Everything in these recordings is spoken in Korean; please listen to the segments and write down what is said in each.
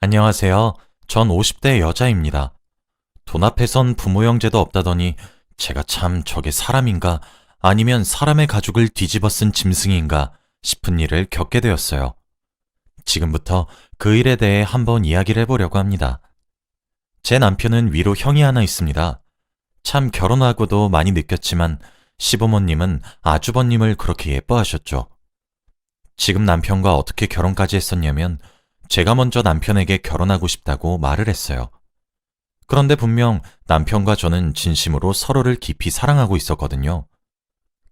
안녕하세요. 전 50대 여자입니다. 돈 앞에선 부모 형제도 없다더니 제가 참 저게 사람인가 아니면 사람의 가죽을 뒤집어 쓴 짐승인가 싶은 일을 겪게 되었어요. 지금부터 그 일에 대해 한번 이야기를 해보려고 합니다. 제 남편은 위로 형이 하나 있습니다. 참 결혼하고도 많이 느꼈지만 시부모님은 아주버님을 그렇게 예뻐하셨죠. 지금 남편과 어떻게 결혼까지 했었냐면 제가 먼저 남편에게 결혼하고 싶다고 말을 했어요. 그런데 분명 남편과 저는 진심으로 서로를 깊이 사랑하고 있었거든요.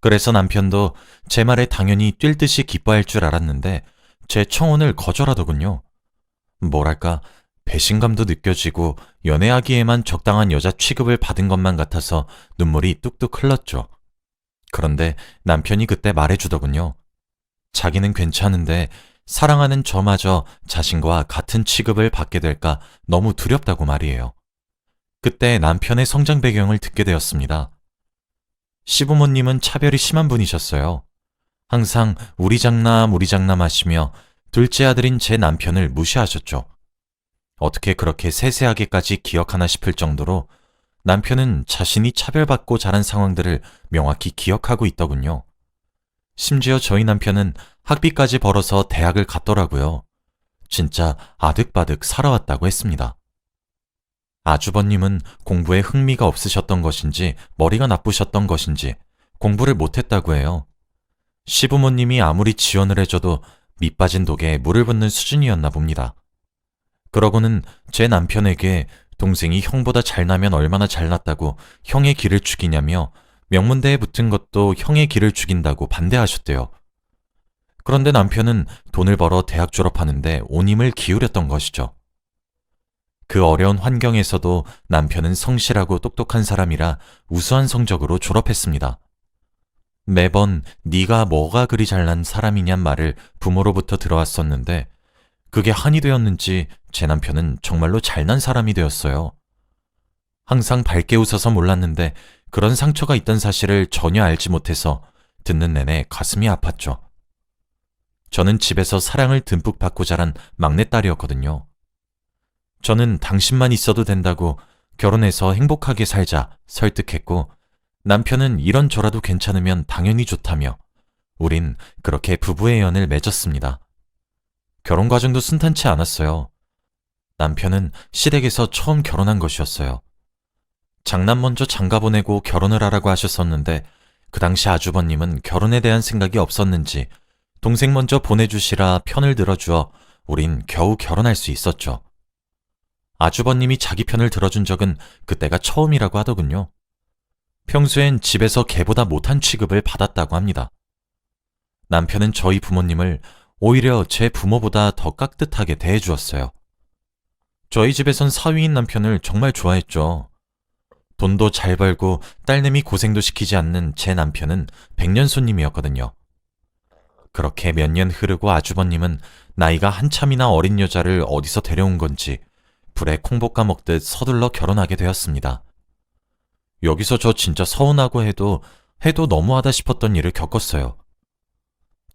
그래서 남편도 제 말에 당연히 뛸 듯이 기뻐할 줄 알았는데 제 청혼을 거절하더군요. 뭐랄까, 배신감도 느껴지고 연애하기에만 적당한 여자 취급을 받은 것만 같아서 눈물이 뚝뚝 흘렀죠. 그런데 남편이 그때 말해주더군요. 자기는 괜찮은데 사랑하는 저마저 자신과 같은 취급을 받게 될까 너무 두렵다고 말이에요. 그때 남편의 성장 배경을 듣게 되었습니다. 시부모님은 차별이 심한 분이셨어요. 항상 우리 장남 하시며 둘째 아들인 제 남편을 무시하셨죠. 어떻게 그렇게 세세하게까지 기억하나 싶을 정도로 남편은 자신이 차별받고 자란 상황들을 명확히 기억하고 있더군요. 심지어 저희 남편은 학비까지 벌어서 대학을 갔더라고요. 진짜 아득바득 살아왔다고 했습니다. 아주버님은 공부에 흥미가 없으셨던 것인지 머리가 나쁘셨던 것인지 공부를 못했다고 해요. 시부모님이 아무리 지원을 해줘도 밑빠진 독에 물을 붓는 수준이었나 봅니다. 그러고는 제 남편에게 동생이 형보다 잘나면 얼마나 잘났다고 형의 길을 죽이냐며 명문대에 붙은 것도 형의 길을 죽인다고 반대하셨대요. 그런데 남편은 돈을 벌어 대학 졸업하는데 온 힘을 기울였던 것이죠. 그 어려운 환경에서도 남편은 성실하고 똑똑한 사람이라 우수한 성적으로 졸업했습니다. 매번 네가 뭐가 그리 잘난 사람이냔 말을 부모로부터 들어왔었는데 그게 한이 되었는지 제 남편은 정말로 잘난 사람이 되었어요. 항상 밝게 웃어서 몰랐는데 그런 상처가 있던 사실을 전혀 알지 못해서 듣는 내내 가슴이 아팠죠. 저는 집에서 사랑을 듬뿍 받고 자란 막내딸이었거든요. 저는 당신만 있어도 된다고 결혼해서 행복하게 살자 설득했고 남편은 이런저라도 괜찮으면 당연히 좋다며 우린 그렇게 부부의 연을 맺었습니다. 결혼 과정도 순탄치 않았어요. 남편은 시댁에서 처음 결혼한 것이었어요. 장남 먼저 장가 보내고 결혼을 하라고 하셨었는데 그 당시 아주버님은 결혼에 대한 생각이 없었는지 동생 먼저 보내주시라 편을 들어주어 우린 겨우 결혼할 수 있었죠. 아주버님이 자기 편을 들어준 적은 그때가 처음이라고 하더군요. 평소엔 집에서 개보다 못한 취급을 받았다고 합니다. 남편은 저희 부모님을 오히려 제 부모보다 더 깍듯하게 대해주었어요. 저희 집에선 사위인 남편을 정말 좋아했죠. 돈도 잘 벌고 딸내미 고생도 시키지 않는 제 남편은 백년 손님이었거든요. 그렇게 몇 년 흐르고 아주버님은 나이가 한참이나 어린 여자를 어디서 데려온 건지 불에 콩 볶아 먹듯 서둘러 결혼하게 되었습니다. 여기서 저 진짜 서운하고 해도 너무하다 싶었던 일을 겪었어요.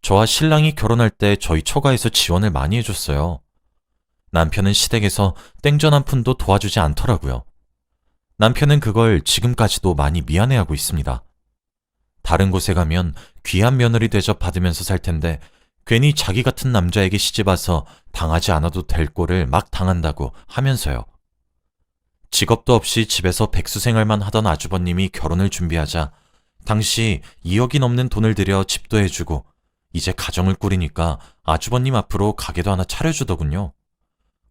저와 신랑이 결혼할 때 저희 처가에서 지원을 많이 해줬어요. 남편은 시댁에서 땡전 한 푼도 도와주지 않더라고요. 남편은 그걸 지금까지도 많이 미안해하고 있습니다. 다른 곳에 가면 귀한 며느리 대접 받으면서 살 텐데 괜히 자기 같은 남자에게 시집와서 당하지 않아도 될 꼴을 막 당한다고 하면서요. 직업도 없이 집에서 백수 생활만 하던 아주버님이 결혼을 준비하자 당시 2억이 넘는 돈을 들여 집도 해주고 이제 가정을 꾸리니까 아주버님 앞으로 가게도 하나 차려주더군요.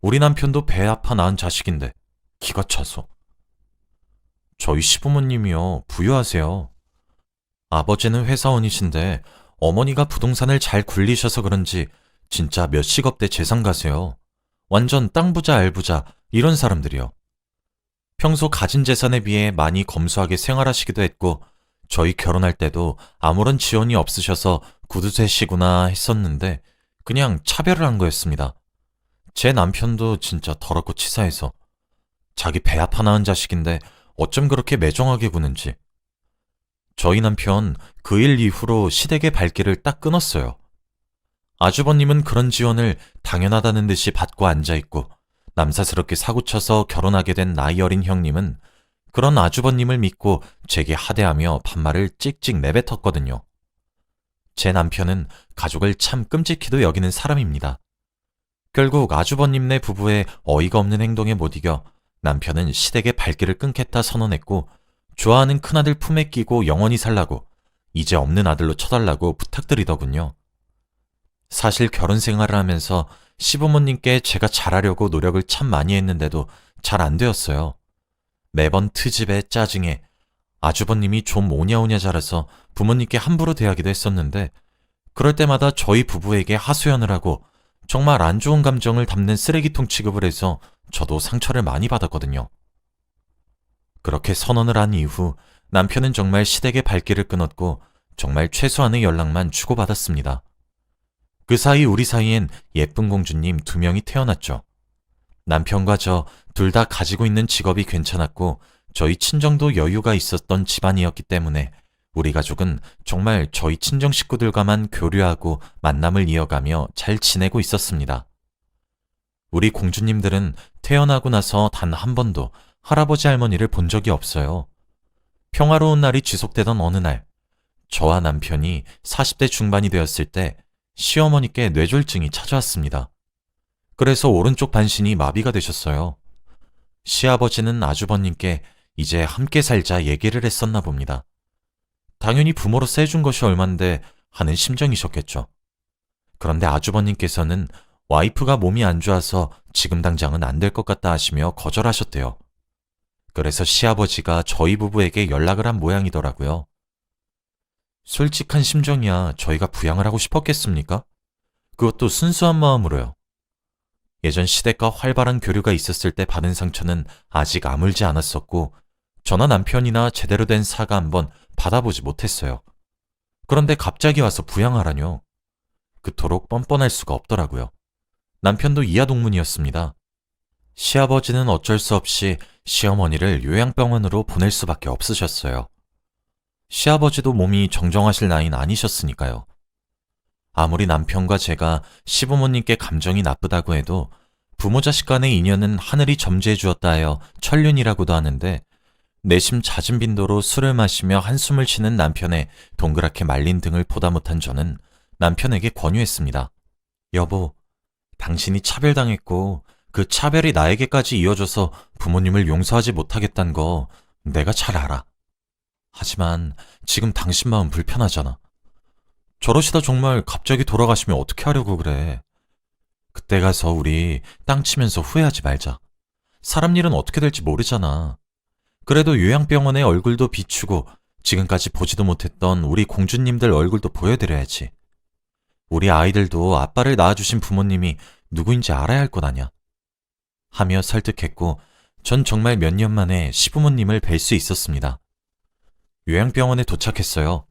우리 남편도 배 아파 낳은 자식인데 기가 차서. 저희 시부모님이요, 부유하세요. 아버지는 회사원이신데 어머니가 부동산을 잘 굴리셔서 그런지 진짜 몇십억 대 재산 가세요. 완전 땅 부자 알부자 이런 사람들이요. 평소 가진 재산에 비해 많이 검소하게 생활하시기도 했고 저희 결혼할 때도 아무런 지원이 없으셔서 구두쇠시구나 했었는데 그냥 차별을 한 거였습니다. 제 남편도 진짜 더럽고 치사해서 자기 배 아파 낳은 자식인데 어쩜 그렇게 매정하게 구는지. 저희 남편 그 일 이후로 시댁의 발길을 딱 끊었어요. 아주버님은 그런 지원을 당연하다는 듯이 받고 앉아있고 남사스럽게 사고쳐서 결혼하게 된 나이 어린 형님은 그런 아주버님을 믿고 제게 하대하며 반말을 찍찍 내뱉었거든요. 제 남편은 가족을 참 끔찍히도 여기는 사람입니다. 결국 아주버님네 부부의 어이가 없는 행동에 못 이겨 남편은 시댁의 발길을 끊겠다 선언했고 좋아하는 큰아들 품에 끼고 영원히 살라고 이제 없는 아들로 쳐달라고 부탁드리더군요. 사실 결혼 생활을 하면서 시부모님께 제가 잘하려고 노력을 참 많이 했는데도 잘 안 되었어요. 매번 트집에 짜증에 아주버님이 좀 오냐오냐 자라서 부모님께 함부로 대하기도 했었는데 그럴 때마다 저희 부부에게 하소연을 하고 정말 안 좋은 감정을 담는 쓰레기통 취급을 해서 저도 상처를 많이 받았거든요. 그렇게 선언을 한 이후 남편은 정말 시댁의 발길을 끊었고 정말 최소한의 연락만 주고받았습니다. 그 사이 우리 사이엔 예쁜 공주님 2명이 태어났죠. 남편과 저 둘 다 가지고 있는 직업이 괜찮았고 저희 친정도 여유가 있었던 집안이었기 때문에 우리 가족은 정말 저희 친정 식구들과만 교류하고 만남을 이어가며 잘 지내고 있었습니다. 우리 공주님들은 태어나고 나서 단 한 번도 할아버지 할머니를 본 적이 없어요. 평화로운 날이 지속되던 어느 날, 저와 남편이 40대 중반이 되었을 때 시어머니께 뇌졸중이 찾아왔습니다. 그래서 오른쪽 반신이 마비가 되셨어요. 시아버지는 아주버님께 이제 함께 살자 얘기를 했었나 봅니다. 당연히 부모로서 해준 것이 얼만데 하는 심정이셨겠죠. 그런데 아주버님께서는 와이프가 몸이 안 좋아서 지금 당장은 안 될 것 같다 하시며 거절하셨대요. 그래서 시아버지가 저희 부부에게 연락을 한 모양이더라고요. 솔직한 심정이야 저희가 부양을 하고 싶었겠습니까? 그것도 순수한 마음으로요. 예전 시댁과 활발한 교류가 있었을 때 받은 상처는 아직 아물지 않았었고 저나 남편이나 제대로 된 사과 한번 받아보지 못했어요. 그런데 갑자기 와서 부양하라뇨. 그토록 뻔뻔할 수가 없더라고요. 남편도 이하동문이었습니다. 시아버지는 어쩔 수 없이 시어머니를 요양병원으로 보낼 수밖에 없으셨어요. 시아버지도 몸이 정정하실 나이는 아니셨으니까요. 아무리 남편과 제가 시부모님께 감정이 나쁘다고 해도 부모 자식 간의 인연은 하늘이 점지해 주었다 하여 천륜이라고도 하는데 내심 잦은 빈도로 술을 마시며 한숨을 쉬는 남편의 동그랗게 말린 등을 보다 못한 저는 남편에게 권유했습니다. 여보, 당신이 차별당했고 그 차별이 나에게까지 이어져서 부모님을 용서하지 못하겠다는 거 내가 잘 알아. 하지만 지금 당신 마음 불편하잖아. 저러시다 정말 갑자기 돌아가시면 어떻게 하려고 그래. 그때 가서 우리 땅 치면서 후회하지 말자. 사람 일은 어떻게 될지 모르잖아. 그래도 요양병원의 얼굴도 비추고 지금까지 보지도 못했던 우리 공주님들 얼굴도 보여드려야지. 우리 아이들도 아빠를 낳아주신 부모님이 누구인지 알아야 할 것 아냐. 하며 설득했고 전 정말 몇 년 만에 시부모님을 뵐 수 있었습니다. 요양병원에 도착했어요.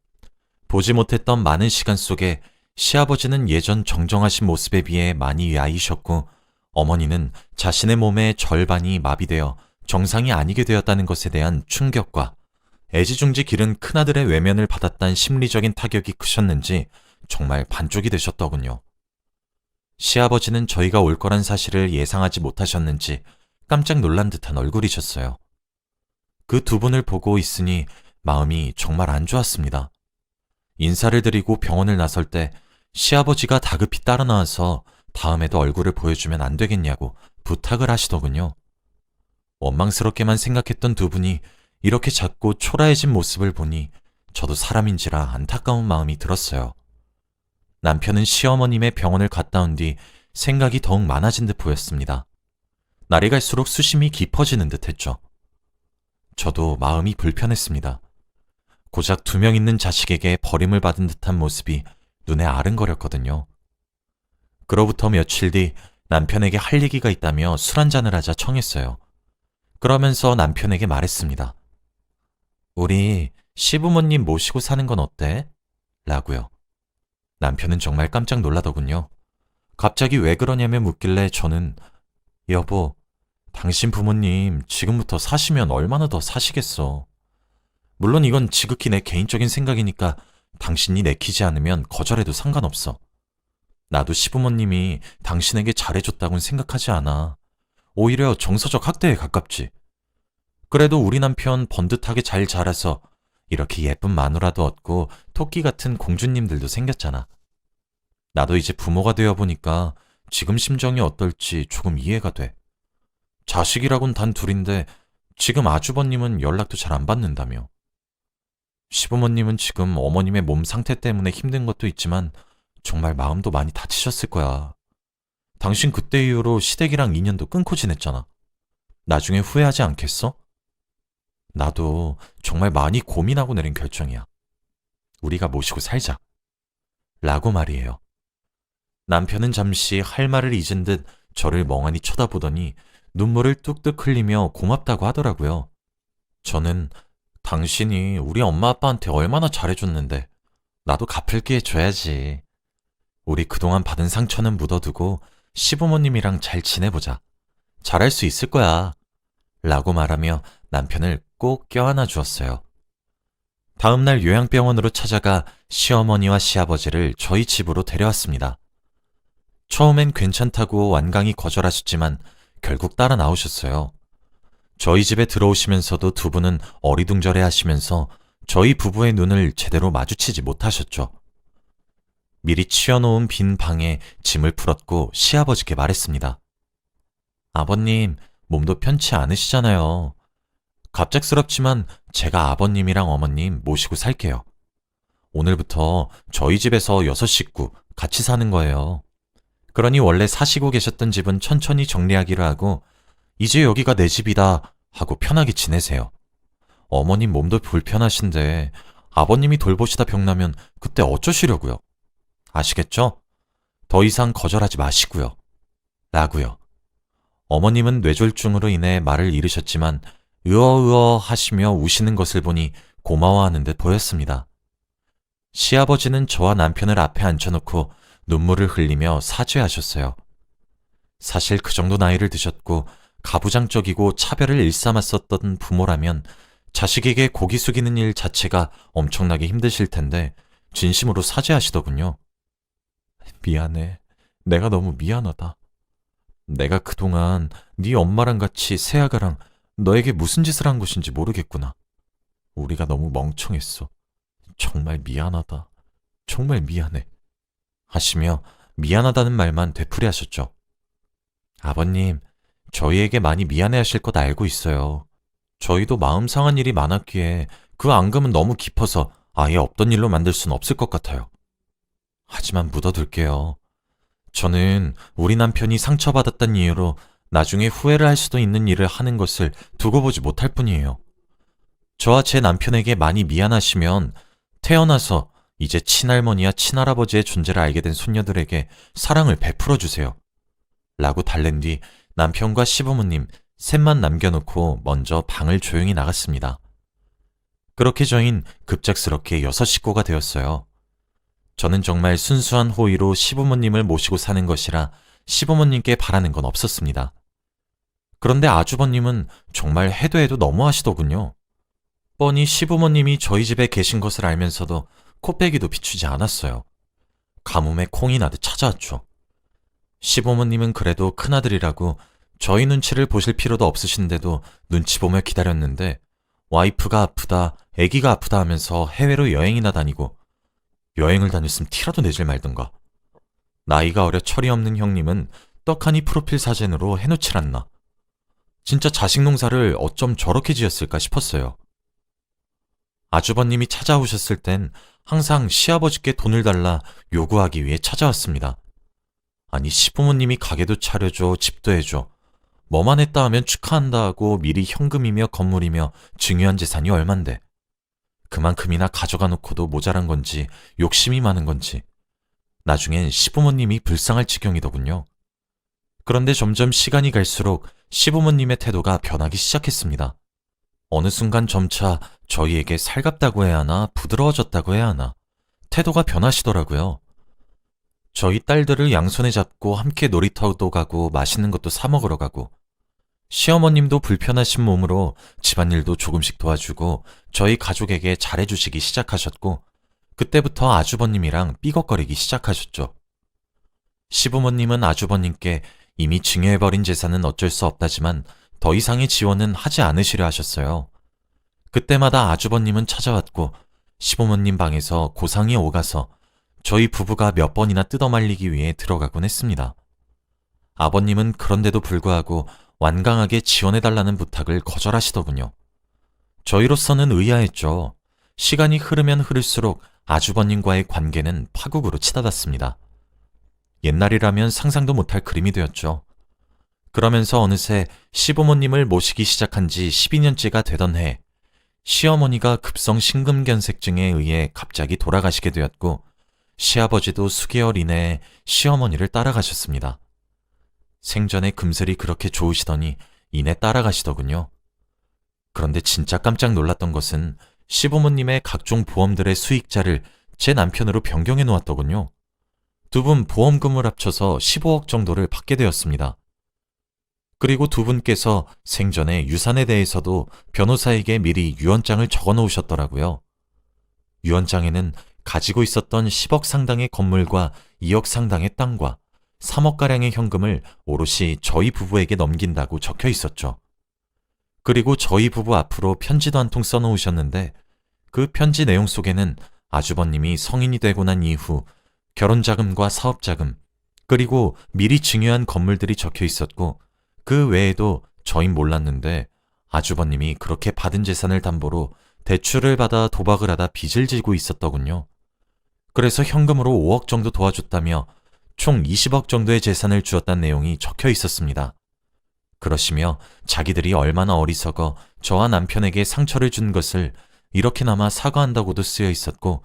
보지 못했던 많은 시간 속에 시아버지는 예전 정정하신 모습에 비해 많이 야이셨고 어머니는 자신의 몸의 절반이 마비되어 정상이 아니게 되었다는 것에 대한 충격과 애지중지 기른 큰아들의 외면을 받았다는 심리적인 타격이 크셨는지 정말 반쪽이 되셨더군요. 시아버지는 저희가 올 거란 사실을 예상하지 못하셨는지 깜짝 놀란 듯한 얼굴이셨어요. 그 두 분을 보고 있으니 마음이 정말 안 좋았습니다. 인사를 드리고 병원을 나설 때 시아버지가 다급히 따라 나와서 다음에도 얼굴을 보여주면 안 되겠냐고 부탁을 하시더군요. 원망스럽게만 생각했던 두 분이 이렇게 작고 초라해진 모습을 보니 저도 사람인지라 안타까운 마음이 들었어요. 남편은 시어머님의 병원을 갔다 온 뒤 생각이 더욱 많아진 듯 보였습니다. 날이 갈수록 수심이 깊어지는 듯 했죠. 저도 마음이 불편했습니다. 고작 2명 있는 자식에게 버림을 받은 듯한 모습이 눈에 아른거렸거든요. 그로부터 며칠 뒤 남편에게 할 얘기가 있다며 술 한잔을 하자 청했어요. 그러면서 남편에게 말했습니다. 우리 시부모님 모시고 사는 건 어때? 라고요. 남편은 정말 깜짝 놀라더군요. 갑자기 왜 그러냐며 묻길래 저는 여보, 당신 부모님 지금부터 사시면 얼마나 더 사시겠어. 물론 이건 지극히 내 개인적인 생각이니까 당신이 내키지 않으면 거절해도 상관없어. 나도 시부모님이 당신에게 잘해줬다고는 생각하지 않아. 오히려 정서적 학대에 가깝지. 그래도 우리 남편 번듯하게 잘 자라서 이렇게 예쁜 마누라도 얻고 토끼 같은 공주님들도 생겼잖아. 나도 이제 부모가 되어 보니까 지금 심정이 어떨지 조금 이해가 돼. 자식이라곤 단 둘인데 지금 아주버님은 연락도 잘 안 받는다며. 시부모님은 지금 어머님의 몸 상태 때문에 힘든 것도 있지만 정말 마음도 많이 다치셨을 거야. 당신 그때 이후로 시댁이랑 인연도 끊고 지냈잖아. 나중에 후회하지 않겠어? 나도 정말 많이 고민하고 내린 결정이야. 우리가 모시고 살자. 라고 말이에요. 남편은 잠시 할 말을 잊은 듯 저를 멍하니 쳐다보더니 눈물을 뚝뚝 흘리며 고맙다고 하더라고요. 저는 당신이 우리 엄마 아빠한테 얼마나 잘해줬는데 나도 갚을게 해줘야지. 우리 그동안 받은 상처는 묻어두고 시부모님이랑 잘 지내보자. 잘할 수 있을 거야. 라고 말하며 남편을 꼭 껴안아 주었어요. 다음날 요양병원으로 찾아가 시어머니와 시아버지를 저희 집으로 데려왔습니다. 처음엔 괜찮다고 완강히 거절하셨지만 결국 따라 나오셨어요. 저희 집에 들어오시면서도 두 분은 어리둥절해 하시면서 저희 부부의 눈을 제대로 마주치지 못하셨죠. 미리 치워놓은 빈 방에 짐을 풀었고 시아버지께 말했습니다. 아버님, 몸도 편치 않으시잖아요. 갑작스럽지만 제가 아버님이랑 어머님 모시고 살게요. 오늘부터 저희 집에서 6식구 같이 사는 거예요. 그러니 원래 사시고 계셨던 집은 천천히 정리하기로 하고 이제 여기가 내 집이다 하고 편하게 지내세요. 어머님 몸도 불편하신데 아버님이 돌보시다 병나면 그때 어쩌시려고요? 아시겠죠? 더 이상 거절하지 마시고요. 라고요. 어머님은 뇌졸중으로 인해 말을 잃으셨지만 으어으어 하시며 우시는 것을 보니 고마워하는 듯 보였습니다. 시아버지는 저와 남편을 앞에 앉혀놓고 눈물을 흘리며 사죄하셨어요. 사실 그 정도 나이를 드셨고 가부장적이고 차별을 일삼았었던 부모라면 자식에게 고개 숙이는 일 자체가 엄청나게 힘드실 텐데 진심으로 사죄하시더군요. 미안해. 내가 너무 미안하다. 내가 그동안 네 엄마랑 같이 새아가랑 너에게 무슨 짓을 한 것인지 모르겠구나. 우리가 너무 멍청했어. 정말 미안하다. 정말 미안해. 하시며 미안하다는 말만 되풀이하셨죠. 아버님, 저희에게 많이 미안해하실 것 알고 있어요. 저희도 마음 상한 일이 많았기에 그 앙금은 너무 깊어서 아예 없던 일로 만들 순 없을 것 같아요. 하지만 묻어둘게요. 저는 우리 남편이 상처받았다는 이유로 나중에 후회를 할 수도 있는 일을 하는 것을 두고 보지 못할 뿐이에요. 저와 제 남편에게 많이 미안하시면 태어나서 이제 친할머니와 친할아버지의 존재를 알게 된 손녀들에게 사랑을 베풀어 주세요. 라고 달랜 뒤 남편과 시부모님 셋만 남겨놓고 먼저 방을 조용히 나갔습니다. 그렇게 저흰 급작스럽게 6식구가 되었어요. 저는 정말 순수한 호의로 시부모님을 모시고 사는 것이라 시부모님께 바라는 건 없었습니다. 그런데 아주버님은 정말 해도 해도 너무하시더군요. 뻔히 시부모님이 저희 집에 계신 것을 알면서도 코빼기도 비추지 않았어요. 가뭄에 콩이 나듯 찾아왔죠. 시부모님은 그래도 큰아들이라고 저희 눈치를 보실 필요도 없으신데도 눈치 보며 기다렸는데 와이프가 아프다, 아기가 아프다 하면서 해외로 여행이나 다니고 여행을 다녔으면 티라도 내질 말던가. 나이가 어려 철이 없는 형님은 떡하니 프로필 사진으로 해놓질 않나. 진짜 자식 농사를 어쩜 저렇게 지었을까 싶었어요. 아주버님이 찾아오셨을 땐 항상 시아버지께 돈을 달라 요구하기 위해 찾아왔습니다. 아니 시부모님이 가게도 차려줘, 집도 해줘. 뭐만 했다 하면 축하한다 하고 미리 현금이며 건물이며 중요한 재산이 얼만데. 그만큼이나 가져가 놓고도 모자란 건지 욕심이 많은 건지 나중엔 시부모님이 불쌍할 지경이더군요. 그런데 점점 시간이 갈수록 시부모님의 태도가 변하기 시작했습니다. 어느 순간 점차 저희에게 살갑다고 해야 하나 부드러워졌다고 해야 하나 태도가 변하시더라고요. 저희 딸들을 양손에 잡고 함께 놀이터도 가고 맛있는 것도 사 먹으러 가고 시어머님도 불편하신 몸으로 집안일도 조금씩 도와주고 저희 가족에게 잘해주시기 시작하셨고 그때부터 아주버님이랑 삐걱거리기 시작하셨죠. 시부모님은 아주버님께 이미 증여해버린 재산은 어쩔 수 없다지만 더 이상의 지원은 하지 않으시려 하셨어요. 그때마다 아주버님은 찾아왔고 시부모님 방에서 고상이 오가서 저희 부부가 몇 번이나 뜯어말리기 위해 들어가곤 했습니다. 아버님은 그런데도 불구하고 완강하게 지원해달라는 부탁을 거절하시더군요. 저희로서는 의아했죠. 시간이 흐르면 흐를수록 아주버님과의 관계는 파국으로 치닫았습니다. 옛날이라면 상상도 못할 그림이 되었죠. 그러면서 어느새 시부모님을 모시기 시작한 지 12년째가 되던 해, 시어머니가 급성 심근경색증에 의해 갑자기 돌아가시게 되었고, 시아버지도 수개월 이내에 시어머니를 따라가셨습니다. 생전에 금슬이 그렇게 좋으시더니 이내 따라가시더군요. 그런데 진짜 깜짝 놀랐던 것은 시부모님의 각종 보험들의 수익자를 제 남편으로 변경해 놓았더군요. 두 분 보험금을 합쳐서 15억 정도를 받게 되었습니다. 그리고 두 분께서 생전에 유산에 대해서도 변호사에게 미리 유언장을 적어 놓으셨더라고요. 유언장에는 가지고 있었던 10억 상당의 건물과 2억 상당의 땅과 3억가량의 현금을 오롯이 저희 부부에게 넘긴다고 적혀 있었죠. 그리고 저희 부부 앞으로 편지도 한 통 써놓으셨는데 그 편지 내용 속에는 아주버님이 성인이 되고 난 이후 결혼자금과 사업자금, 그리고 미리 증여한 건물들이 적혀 있었고 그 외에도 저흰 몰랐는데 아주버님이 그렇게 받은 재산을 담보로 대출을 받아 도박을 하다 빚을 지고 있었더군요. 그래서 현금으로 5억 정도 도와줬다며 총 20억 정도의 재산을 주었다는 내용이 적혀 있었습니다. 그러시며 자기들이 얼마나 어리석어 저와 남편에게 상처를 준 것을 이렇게나마 사과한다고도 쓰여 있었고,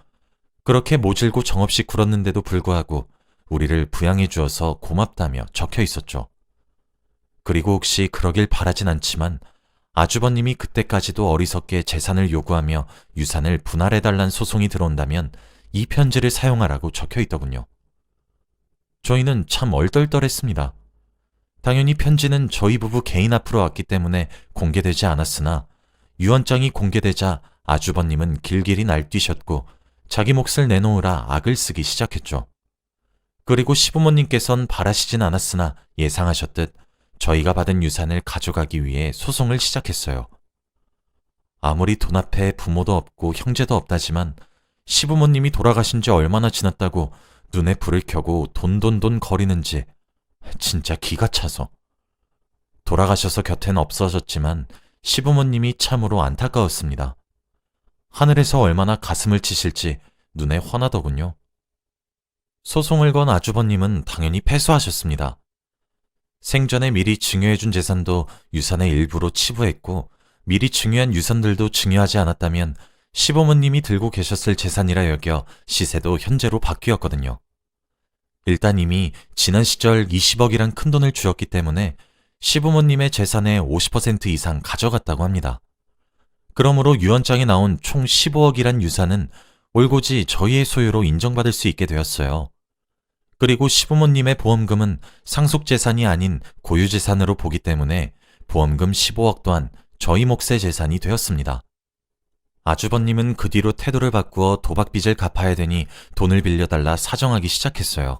그렇게 모질고 정없이 굴었는데도 불구하고 우리를 부양해 주어서 고맙다며 적혀 있었죠. 그리고 혹시 그러길 바라진 않지만 아주버님이 그때까지도 어리석게 재산을 요구하며 유산을 분할해달란 소송이 들어온다면 이 편지를 사용하라고 적혀 있더군요. 저희는 참 얼떨떨했습니다. 당연히 편지는 저희 부부 개인 앞으로 왔기 때문에 공개되지 않았으나 유언장이 공개되자 아주버님은 길길이 날뛰셨고 자기 몫을 내놓으라 악을 쓰기 시작했죠. 그리고 시부모님께선 바라시진 않았으나 예상하셨듯 저희가 받은 유산을 가져가기 위해 소송을 시작했어요. 아무리 돈 앞에 부모도 없고 형제도 없다지만 시부모님이 돌아가신 지 얼마나 지났다고 눈에 불을 켜고 돈돈돈 거리는지 진짜 기가 차서. 돌아가셔서 곁엔 없어졌지만 시부모님이 참으로 안타까웠습니다. 하늘에서 얼마나 가슴을 치실지 눈에 환하더군요. 소송을 건 아주버님은 당연히 패소하셨습니다. 생전에 미리 증여해준 재산도 유산의 일부로 치부했고 미리 증여한 유산들도 증여하지 않았다면 시부모님이 들고 계셨을 재산이라 여겨 시세도 현재로 바뀌었거든요. 일단 이미 지난 시절 20억이란 큰돈을 주었기 때문에 시부모님의 재산의 50% 이상 가져갔다고 합니다. 그러므로 유언장에 나온 총 15억이란 유산은 올고지 저희의 소유로 인정받을 수 있게 되었어요. 그리고 시부모님의 보험금은 상속재산이 아닌 고유재산으로 보기 때문에 보험금 15억 또한 저희 몫의 재산이 되었습니다. 아주버님은 그 뒤로 태도를 바꾸어 도박빚을 갚아야 되니 돈을 빌려달라 사정하기 시작했어요.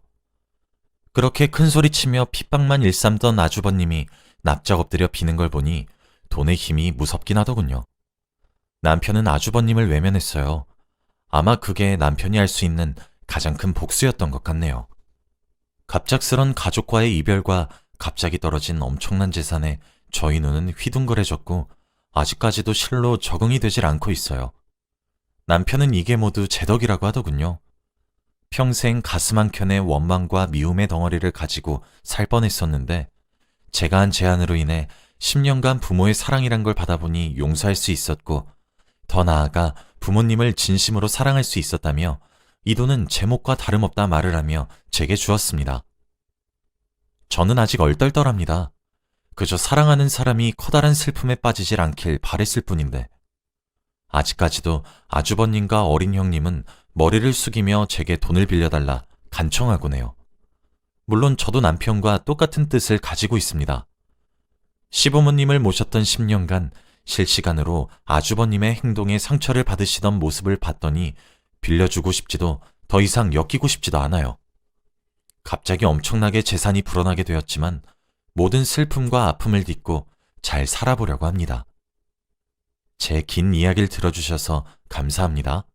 그렇게 큰소리치며 핍박만 일삼던 아주버님이 납작 엎드려 비는 걸 보니 돈의 힘이 무섭긴 하더군요. 남편은 아주버님을 외면했어요. 아마 그게 남편이 할 수 있는 가장 큰 복수였던 것 같네요. 갑작스런 가족과의 이별과 갑자기 떨어진 엄청난 재산에 저희 눈은 휘둥그레졌고 아직까지도 실로 적응이 되질 않고 있어요. 남편은 이게 모두 제 덕이라고 하더군요. 평생 가슴 한켠에 원망과 미움의 덩어리를 가지고 살 뻔했었는데 제가 한 제안으로 인해 10년간 부모의 사랑이란 걸 받아보니 용서할 수 있었고 더 나아가 부모님을 진심으로 사랑할 수 있었다며 이 돈은 제 몫과 다름없다 말을 하며 제게 주었습니다. 저는 아직 얼떨떨합니다. 그저 사랑하는 사람이 커다란 슬픔에 빠지질 않길 바랬을 뿐인데 아직까지도 아주버님과 어린 형님은 머리를 숙이며 제게 돈을 빌려달라 간청하곤 해요. 물론 저도 남편과 똑같은 뜻을 가지고 있습니다. 시부모님을 모셨던 10년간 실시간으로 아주버님의 행동에 상처를 받으시던 모습을 봤더니 빌려주고 싶지도 더 이상 엮이고 싶지도 않아요. 갑자기 엄청나게 재산이 불어나게 되었지만 모든 슬픔과 아픔을 딛고 잘 살아보려고 합니다. 제 긴 이야기를 들어주셔서 감사합니다.